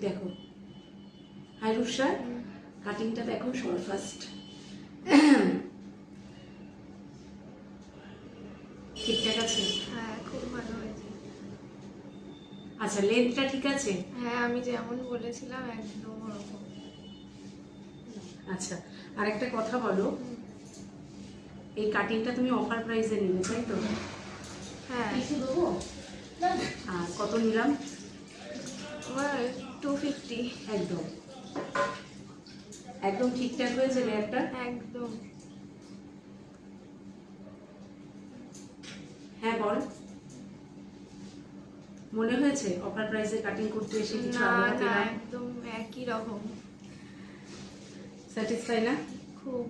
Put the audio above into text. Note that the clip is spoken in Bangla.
দেখো, হাই রুষা, কাটিংটা দেখো সবার ফার্স্ট। ঠিকঠাক আছে? হ্যাঁ, খুব ভালো হয়েছে। আচ্ছা, লেন্থটা ঠিক আছে? হ্যাঁ, আমি যেমন বলেছিলাম একদম ওরকম। আচ্ছা, আর একটা কথা বলো, এই কাটিংটা তুমি অফার প্রাইসে নিলে, তাই তো? হ্যাঁ, আর কত নিলাম? আমার 250। একদম একদম ঠিকঠাক হয়েছে লেয়ারটা? একদম। হ্যাঁ বল, মনে হয়েছে অফার প্রাইসে কাটিং করতে এসে কিছু না আলাদা না, পেলাম? একদম একই রকম। স্যাটিসফাই না? খুব।